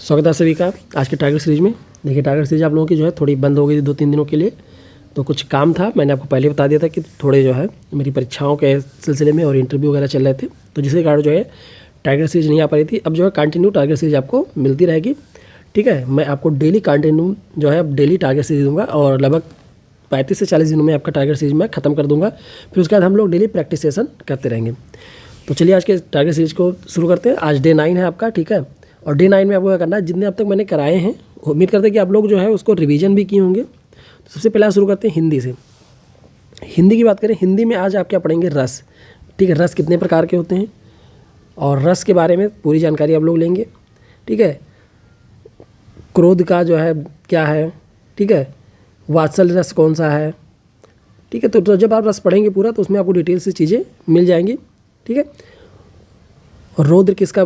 स्वागत है सभी का आज के टारगेट सीरीज में। देखिए टारगेट सीरीज आप लोगों की जो है थोड़ी बंद हो गई थी 2-3 दिनों के लिए, तो कुछ काम था। मैंने आपको पहले बता दिया था कि थोड़े जो है मेरी परीक्षाओं के सिलसिले में और इंटरव्यू वगैरह चल रहे थे, तो जिसके कारण जो है टारगेट सीरीज नहीं आ पा रही थी। अब जो है कंटिन्यू टारगेट सीरीज आपको मिलती रहेगी, ठीक है। मैं आपको डेली कंटिन्यू जो है अब डेली टारगेट सीरीज दूंगा और लगभग 35 से 40 दिनों में आपका टारगेट सीरीज मैं खत्म कर दूंगा। फिर उसके बाद हम लोग डेली प्रैक्टिस सेशन करते रहेंगे। तो चलिए आज के टारगेट सीरीज को शुरू करते हैं। आज डे 9 है आपका, ठीक है। और डे 9 में आपको क्या करना है, जितने अब तक मैंने कराए हैं उम्मीद करते हैं कि आप लोग जो है उसको रिवीजन भी किए होंगे। तो सबसे पहले शुरू करते हैं हिंदी से। हिंदी की बात करें, हिंदी में आज आप क्या पढ़ेंगे, रस, ठीक है। रस कितने प्रकार के होते हैं और रस के बारे में पूरी जानकारी आप लोग लेंगे, ठीक है। क्रोध का जो है क्या है, ठीक है। वात्सल्य रस कौन सा है, ठीक है। तो जब आप रस पढ़ेंगे पूरा तो उसमें आपको डिटेल से चीज़ें मिल जाएंगी, ठीक है। और रौद्र किसका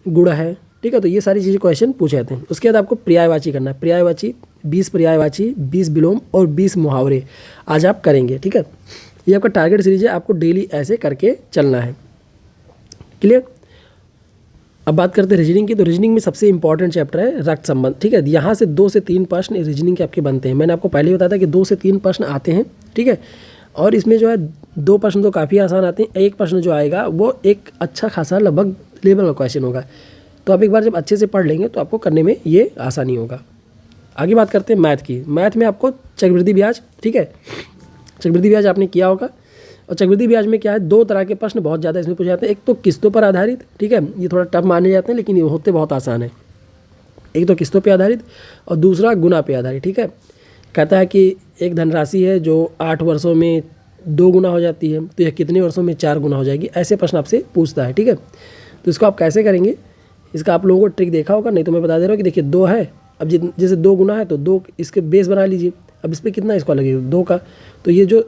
गुण है, ठीक है। तो ये सारी चीज़ें क्वेश्चन पूछे जाते हैं। उसके बाद आपको पर्यायवाची करना है। पर्यायवाची 20 पर्यायवाची, 20 विलोम और 20 मुहावरे आज आप करेंगे, ठीक है। ये आपका टारगेट सीरीज है, आपको डेली ऐसे करके चलना है, क्लियर। अब बात करते हैं रीजनिंग की। तो रीजनिंग में सबसे इंपॉर्टेंट चैप्टर है रक्त संबंध, ठीक है। यहाँ से 2 से 3 प्रश्न रीजनिंग के आपके बनते हैं। मैंने आपको पहले ही बताया था कि 2 से 3 प्रश्न आते हैं, ठीक है। और इसमें जो है 2 प्रश्न तो काफ़ी आसान आते हैं, एक प्रश्न जो आएगा वो एक अच्छा खासा लगभग लेवल का क्वेश्चन होगा। तो आप एक बार जब अच्छे से पढ़ लेंगे तो आपको करने में ये आसानी होगा। आगे बात करते हैं मैथ की। मैथ में आपको चक्रवृद्धि ब्याज, ठीक है। चक्रवृद्धि ब्याज आपने किया होगा। और चक्रवृद्धि ब्याज में क्या है, 2 तरह के प्रश्न बहुत ज़्यादा इसमें पूछे जाते हैं। एक तो किस्तों पर आधारित, ठीक है, ये थोड़ा टफ माने जाते हैं लेकिन ये होते बहुत आसान है। एक तो किस्तों पर आधारित और दूसरा गुना पे आधारित, ठीक है। कहता है कि एक धनराशि है जो 8 वर्षों में 2 गुना हो जाती है, तो यह कितने वर्षों में 4 गुना हो जाएगी, ऐसे प्रश्न आपसे पूछता है, ठीक है। तो इसको आप कैसे करेंगे, इसका आप लोगों को ट्रिक देखा होगा, नहीं तो मैं बता दे रहा हूँ कि देखिए 2 है, अब जैसे 2 गुना है तो 2 इसके बेस बना लीजिए। अब इस पर कितना स्क्वायर लगेगा, 2 का, तो ये जो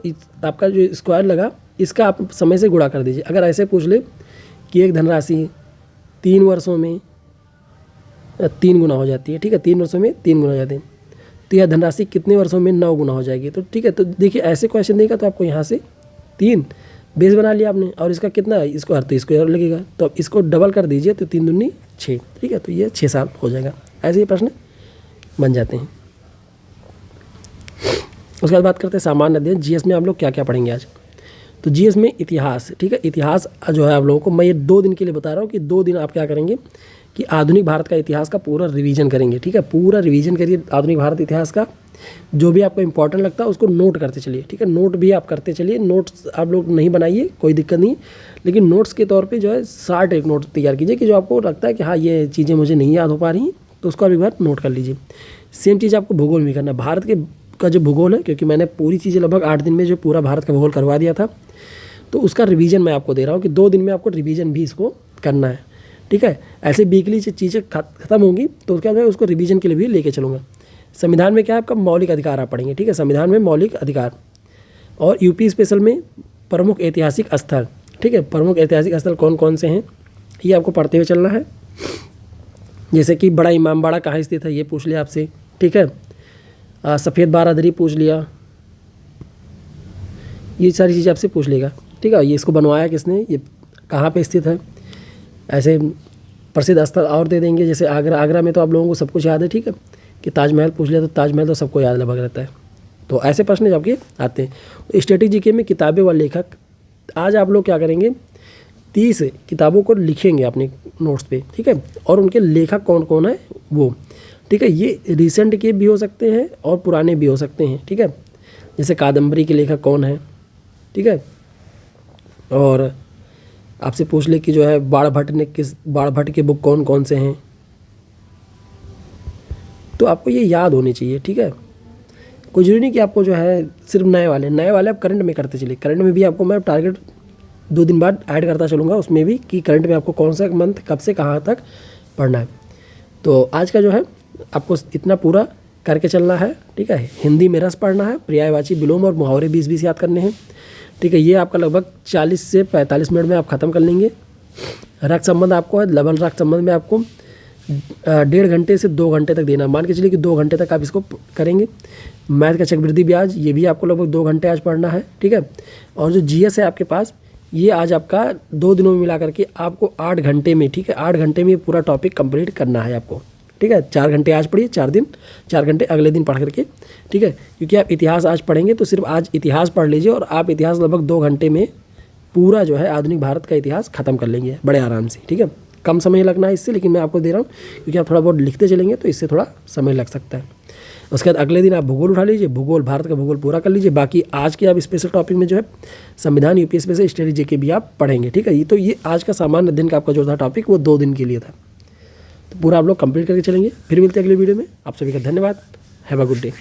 आपका जो स्क्वायर लगा इसका आप समय से गुणा कर दीजिए। अगर ऐसे पूछ ले कि एक धनराशि 3 वर्षों में 3 गुना हो जाती है, ठीक है, 3 वर्षों में 3 गुना हो जाते हैं, तो यह धनराशि कितने वर्षों में 9 गुना हो जाएगी। तो ठीक है, तो देखिए ऐसे क्वेश्चन देगा तो आपको यहाँ से 3 बेस बना लिया आपने और इसका कितना है, इसको हर तो इसको लगेगा, तो अब इसको डबल कर दीजिए तो 3 दूनी 6, ठीक है। तो ये 6 साल हो जाएगा। ऐसे ये प्रश्न बन जाते हैं। उसके बाद बात करते हैं सामान्य अध्ययन। जीएस में आप लोग क्या क्या पढ़ेंगे आज। तो जीएस में इतिहास, ठीक है। इतिहास जो है आप लोगों को मैं ये 2 दिन के लिए बता रहा हूँ कि 2 दिन आप क्या करेंगे कि आधुनिक भारत का इतिहास का पूरा रिवीजन करेंगे, ठीक है। पूरा रिवीजन करिए आधुनिक भारत इतिहास का, जो भी आपको इंपॉर्टेंट लगता है उसको नोट करते चलिए, ठीक है। नोट भी आप करते चलिए, नोट्स आप लोग नहीं बनाइए, कोई दिक्कत नहीं, लेकिन नोट्स के तौर पे जो है 60 एक नोट तैयार कीजिए कि जो आपको लगता है कि हाँ ये चीज़ें मुझे नहीं याद हो पा रही तो उसको आप एक बार नोट कर लीजिए। सेम चीज़ आपको भूगोल में करना है। भारत के का जो भूगोल है, क्योंकि मैंने पूरी चीज़ें लगभग 8 दिन में जो पूरा भारत का भूगोल करवा दिया था, तो उसका रिवीजन मैं आपको दे रहा हूँ कि 2 दिन में आपको रिवीजन भी इसको करना है, ठीक है। ऐसे वीकली चीज़ें खत्म होंगी तो उसके बाद मैं उसको रिवीजन के लिए भी लेके चलूँगा। संविधान में क्या है आपका मौलिक अधिकार आप पढ़ेंगे, ठीक है। संविधान में मौलिक अधिकार और यूपी स्पेशल में प्रमुख ऐतिहासिक स्थल, ठीक है। प्रमुख ऐतिहासिक स्थल कौन कौन से हैं ये आपको पढ़ते हुए चलना है। जैसे कि बड़ा इमामबाड़ा कहाँ स्थित है ये पूछ लिया आपसे, ठीक है। सफ़ेद बारादरी पूछ लिया, ये सारी चीज़ें आपसे पूछ लेगा, ठीक है। ये इसको बनवाया किसने, ये कहाँ पे स्थित है। ऐसे प्रसिद्ध स्थल और दे देंगे, जैसे आगरा। आगरा में तो आप लोगों को सब कुछ याद है, ठीक है, कि ताजमहल पूछ लिया तो ताजमहल तो सबको याद लगभग रहता है। तो ऐसे प्रश्न आपके आते हैं। स्टैटिक जीके में किताबें व लेखक, आज आप लोग क्या करेंगे 30 किताबों को लिखेंगे अपने नोट्स पे, ठीक है। और उनके लेखक कौन कौन है वो, ठीक है। ये रिसेंट के भी हो सकते हैं और पुराने भी हो सकते हैं, ठीक है। जैसे कादम्बरी के लेखक कौन है, ठीक है। और आपसे पूछ ले कि जो है बाणभट्ट के बुक कौन कौन से हैं, तो आपको ये याद होनी चाहिए, ठीक है। कोई जरूरी नहीं कि आपको जो है सिर्फ नए वाले आप करंट में करते चलिए। करंट में भी आपको मैं टारगेट 2 दिन बाद ऐड करता चलूँगा उसमें भी, कि करंट में आपको कौन सा मंथ कब से कहाँ तक पढ़ना है। तो आज का जो है आपको इतना पूरा करके चलना है, ठीक है। हिंदी में रस पढ़ना है, पर्यायवाची विलोम और मुहावरे 20-20 याद करने हैं, ठीक है। ये आपका लगभग 40 से 45 मिनट में आप ख़त्म कर लेंगे। रक्त संबंध आपको है, डबल रक्त संबंध में आपको 1.5 घंटे से 2 घंटे तक देना। मान के चलिए कि 2 घंटे तक आप इसको करेंगे। मैथ का चक्रवृद्धि ब्याज, ये भी आपको लगभग 2 घंटे आज पढ़ना है, ठीक है। और जो जीएस है आपके पास, ये आज आपका 2 दिनों में मिला करके आपको 8 घंटे में, ठीक है, 8 घंटे में पूरा टॉपिक कंप्लीट करना है आपको, ठीक है। 4 घंटे आज पढ़िए, 4 दिन, 4 घंटे अगले दिन पढ़ करके, ठीक है। क्योंकि आप इतिहास आज पढ़ेंगे तो सिर्फ आज इतिहास पढ़ लीजिए और आप इतिहास लगभग 2 घंटे में पूरा जो है आधुनिक भारत का इतिहास ख़त्म कर लेंगे बड़े आराम से, ठीक है। कम समय लगना है इससे, लेकिन मैं आपको दे रहा हूँ क्योंकि आप थोड़ा बहुत लिखते चलेंगे तो इससे थोड़ा समय लग सकता है। उसके बाद अगले दिन आप भूगोल उठा लीजिए, भूगोल, भारत का भूगोल पूरा कर लीजिए। बाकी आज के आप स्पेशल टॉपिक में जो है संविधान, यूपीएससी स्पेशल स्टडी जीके भी आप पढ़ेंगे, ठीक है। ये तो ये आज का सामान्य दिन का आपका जो था टॉपिक वो 2 दिन के लिए था, तो पूरा आप लोग कंप्लीट करके चलेंगे। फिर मिलते हैं अगले वीडियो में। आप सभी का धन्यवाद। Have a good day.